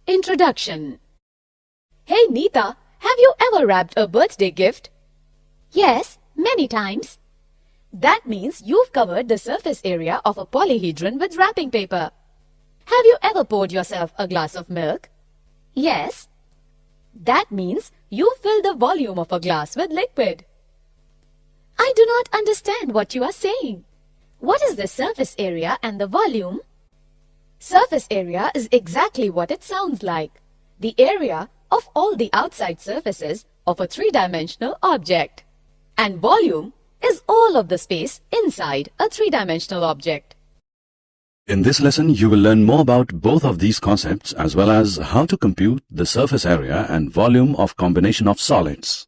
Introduction. Hey Neeta, have you ever wrapped a birthday gift? Yes, many times. That means you've covered the surface area of a polyhedron with wrapping paper. Have you ever poured yourself a glass of milk? Yes. That means you filled the volume of a glass with liquid. I do not understand what you are saying. What is the surface area and the volume? Surface area is exactly what it sounds like. The area of all the outside surfaces of a three-dimensional object. And volume is all of the space inside a three-dimensional object. In this lesson, you will learn more about both of these concepts as well as how to compute the surface area and volume of combination of solids.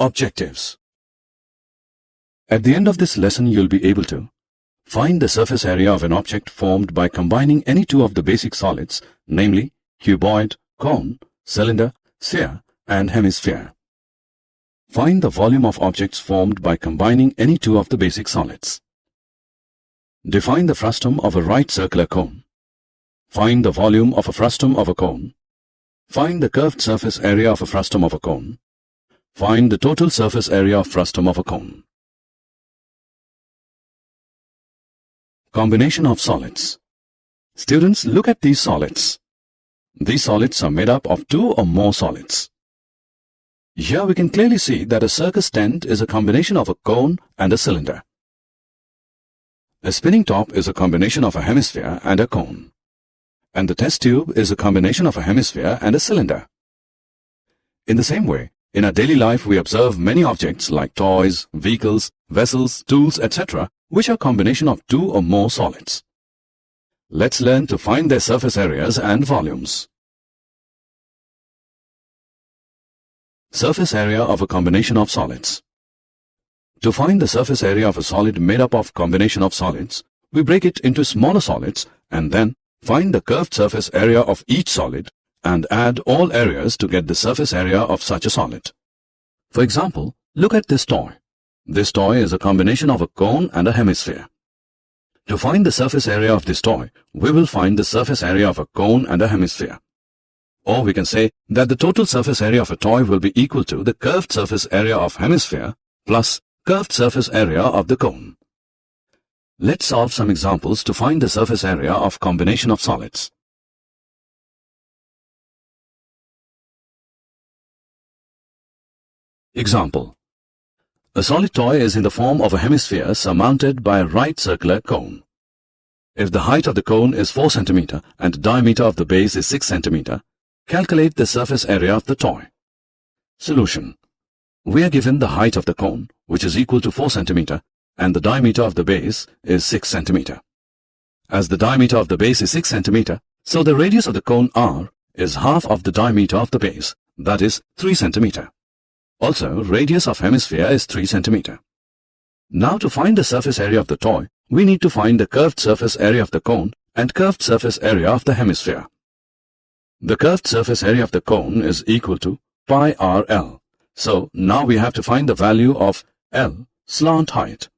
Objectives. At the end of this lesson, you'll be able to find the surface area of an object formed by combining any two of the basic solids, namely cuboid, cone, cylinder, sphere, and hemisphere. Find the volume of objects formed by combining any two of the basic solids. Define the frustum of a right circular cone. Find the volume of a frustum of a cone. Find the curved surface area of a frustum of a cone. Find the total surface area of frustum of a cone. Combination of solids. Students, look at these solids. These solids are made up of two or more solids. Here we can clearly see that a circus tent is a combination of a cone and a cylinder. A spinning top is a combination of a hemisphere and a cone. And the test tube is a combination of a hemisphere and a cylinder. In the same way, in our daily life we observe many objects like toys, vehicles, vessels, tools, etc., which are a combination of two or more solids. Let's learn to find their surface areas and volumes. Surface area of a combination of solids. To find the surface area of a solid made up of combination of solids, we break it into smaller solids and then find the curved surface area of each solid and add all areas to get the surface area of such a solid. For example, look at this toy. This toy is a combination of a cone and a hemisphere. To find the surface area of this toy, we will find the surface area of a cone and a hemisphere. Or we can say that the total surface area of a toy will be equal to the curved surface area of hemisphere plus curved surface area of the cone. Let's solve some examples to find the surface area of combination of solids. Example. A solid toy is in the form of a hemisphere surmounted by a right circular cone. If the height of the cone is 4 cm and the diameter of the base is 6 cm, calculate the surface area of the toy. Solution. We are given the height of the cone, which is equal to 4 cm, and the diameter of the base is 6 cm. As the diameter of the base is 6 cm, so the radius of the cone r is half of the diameter of the base, that is 3 cm. Also, radius of hemisphere is 3 cm. Now to find the surface area of the toy, we need to find the curved surface area of the cone and curved surface area of the hemisphere. The curved surface area of the cone is equal to pi rl. So now we have to find the value of L, slant height.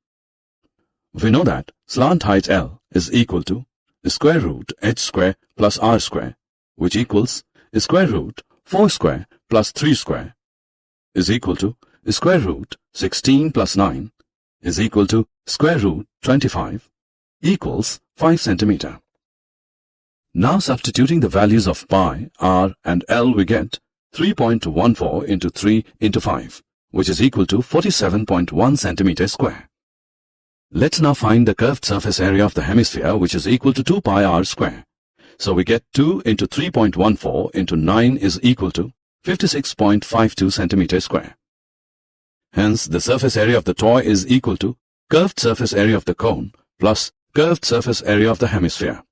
We know that slant height L is equal to square root h square plus r square, which equals square root 4 square plus 3 square is equal to square root 16 plus 9 is equal to square root 25 equals 5 cm. Now substituting the values of pi, r and L, we get 3.14 into 3 into 5, which is equal to 47.1 cm square. Let's now find the curved surface area of the hemisphere, which is equal to 2 pi r square. So we get 2 into 3.14 into 9 is equal to 56.52 cm square. Hence, the surface area of the toy is equal to curved surface area of the cone plus curved surface area of the hemisphere.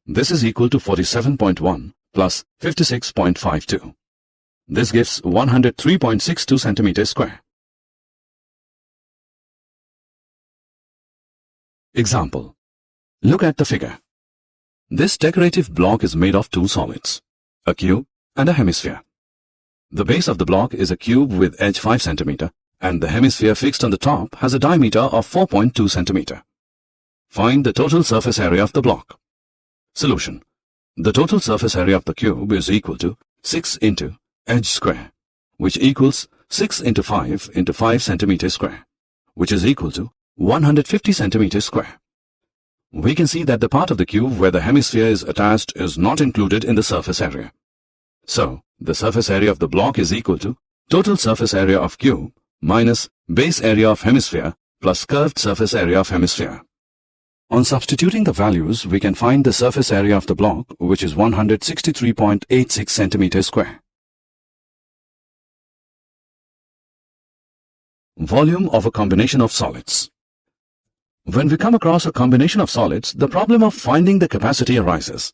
This is equal to 47.1 plus 56.52. This gives 103.62 cm square. Example. Look at the figure. This decorative block is made of two solids, a cube and a hemisphere. The base of the block is a cube with edge 5 cm and the hemisphere fixed on the top has a diameter of 4.2 cm. Find the total surface area of the block. Solution. The total surface area of the cube is equal to 6 into edge square, which equals 6 into 5 into 5 centimeters square, which is equal to 150 centimeters square. We can see that the part of the cube where the hemisphere is attached is not included in the surface area. So, the surface area of the block is equal to total surface area of cube minus base area of hemisphere plus curved surface area of hemisphere. On substituting the values, we can find the surface area of the block, which is 163.86 centimeters square. Volume of a combination of solids. When we come across a combination of solids, the problem of finding the capacity arises.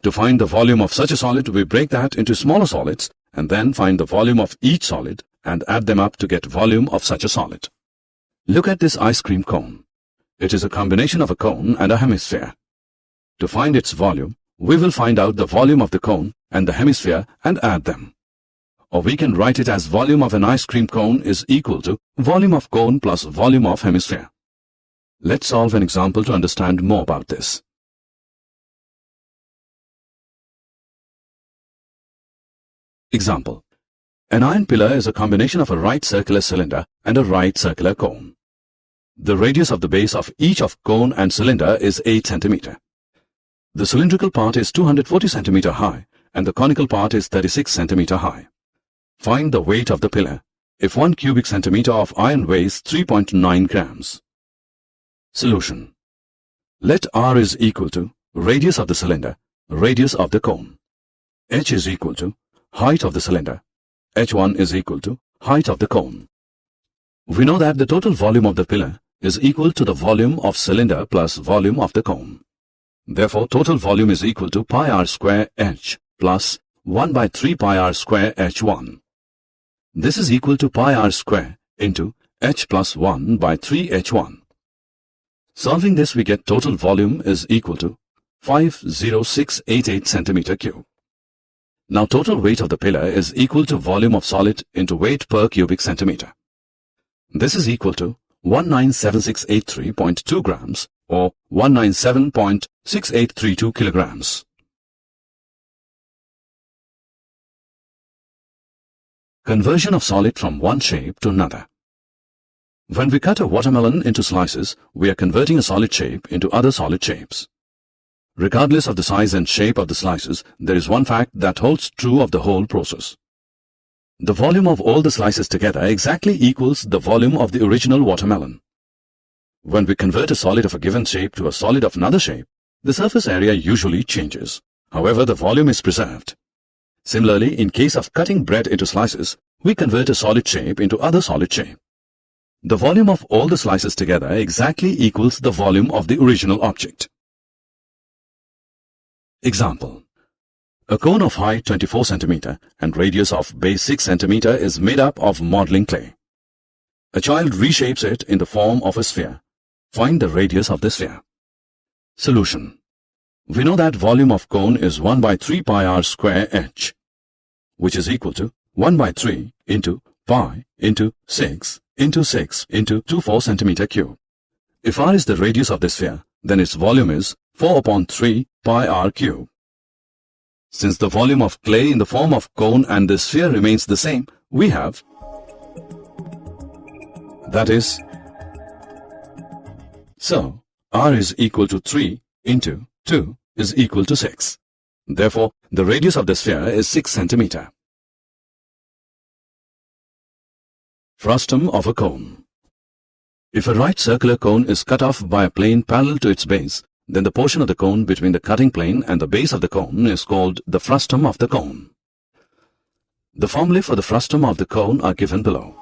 To find the volume of such a solid, we break that into smaller solids and then find the volume of each solid and add them up to get volume of such a solid. Look at this ice cream cone. It is a combination of a cone and a hemisphere. To find its volume, we will find out the volume of the cone and the hemisphere and add them. Or we can write it as volume of an ice cream cone is equal to volume of cone plus volume of hemisphere. Let's solve an example to understand more about this. Example. An iron pillar is a combination of a right circular cylinder and a right circular cone. The radius of the base of each of cone and cylinder is 8 cm. The cylindrical part is 240 cm high and the conical part is 36 cm high. Find the weight of the pillar if 1 cubic centimeter of iron weighs 3.9 grams. Solution. Let R is equal to radius of the cylinder, radius of the cone. H is equal to height of the cylinder. H1 is equal to height of the cone. We know that the total volume of the pillar is equal to the volume of cylinder plus volume of the cone. Therefore, total volume is equal to pi r square H plus 1 by 3 pi r square H1. This is equal to pi r square into H plus 1 by 3 H1. Solving this, we get total volume is equal to 50688 centimeter cube. Now total weight of the pillar is equal to volume of solid into weight per cubic centimeter. This is equal to 197683.2 grams or 197.6832 kilograms. Conversion of solid from one shape to another. When we cut a watermelon into slices, we are converting a solid shape into other solid shapes. Regardless of the size and shape of the slices, there is one fact that holds true of the whole process. The volume of all the slices together exactly equals the volume of the original watermelon. When we convert a solid of a given shape to a solid of another shape, the surface area usually changes. However, the volume is preserved. Similarly, in case of cutting bread into slices, we convert a solid shape into other solid shape. The volume of all the slices together exactly equals the volume of the original object. Example. A cone of height 24 cm and radius of base 6 cm is made up of modeling clay. A child reshapes it in the form of a sphere. Find the radius of the sphere. Solution. We know that volume of cone is 1 by 3 pi r square H, which is equal to 1 by 3 into pi into 6 into 6 into 24 centimeter cube. If r is the radius of the sphere, then its volume is 4 upon 3 pi r cube. Since the volume of clay in the form of cone and the sphere remains the same, we have, that is, so r is equal to 3 into 2 is equal to 6. Therefore, the radius of the sphere is 6 centimeter. Frustum of a cone. If a right circular cone is cut off by a plane parallel to its base, then the portion of the cone between the cutting plane and the base of the cone is called the frustum of the cone. The formulae for the frustum of the cone are given below.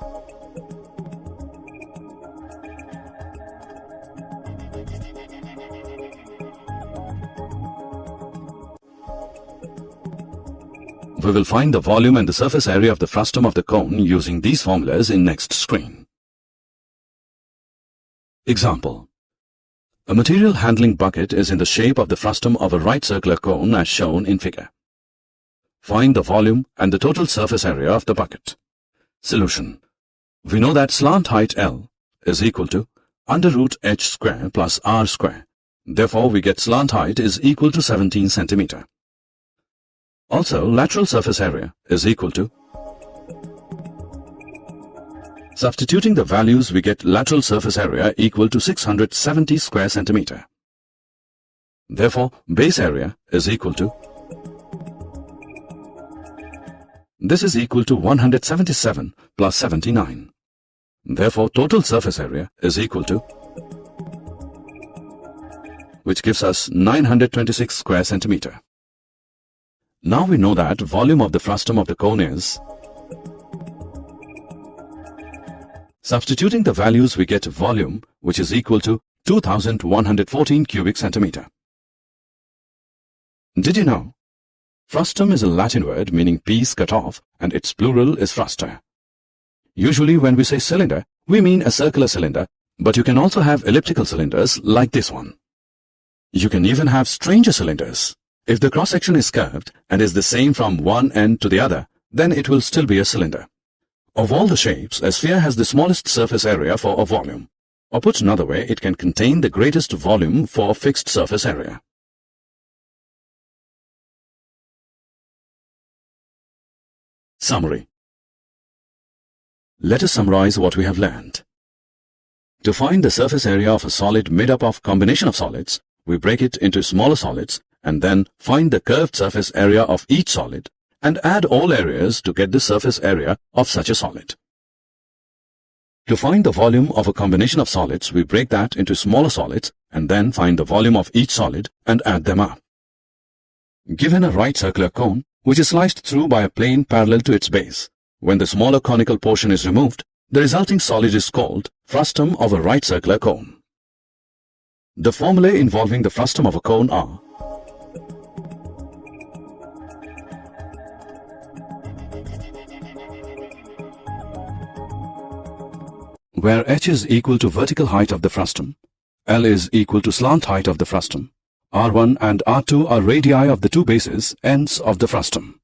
We will find the volume and the surface area of the frustum of the cone using these formulas in next screen. Example. A material handling bucket is in the shape of the frustum of a right circular cone as shown in figure. Find the volume and the total surface area of the bucket. Solution. We know that slant height L is equal to under root h square plus r square. Therefore, we get slant height is equal to 17 centimeter. Also, lateral surface area is equal to. Substituting the values, we get lateral surface area equal to 670 square centimeter. Therefore, base area is equal to. This is equal to 177 plus 79. Therefore, total surface area is equal to, which gives us 926 square centimeter. Now we know that volume of the frustum of the cone is. Substituting the values, we get volume, which is equal to 2114 cubic centimeter. Did you know? Frustum is a Latin word meaning piece cut off, and its plural is frusta. Usually when we say cylinder, we mean a circular cylinder, but you can also have elliptical cylinders like this one. You can even have stranger cylinders. If the cross-section is curved and is the same from one end to the other, then it will still be a cylinder. Of all the shapes, a sphere has the smallest surface area for a volume. Or put another way, it can contain the greatest volume for a fixed surface area. Summary. Let us summarize what we have learned. To find the surface area of a solid made up of combination of solids, we break it into smaller solids and then find the curved surface area of each solid and add all areas to get the surface area of such a solid. To find the volume of a combination of solids, we break that into smaller solids and then find the volume of each solid and add them up. Given a right circular cone, which is sliced through by a plane parallel to its base, when the smaller conical portion is removed, the resulting solid is called frustum of a right circular cone. The formulae involving the frustum of a cone are: where h is equal to vertical height of the frustum, L is equal to slant height of the frustum, R1 and R2 are radii of the two bases, ends of the frustum.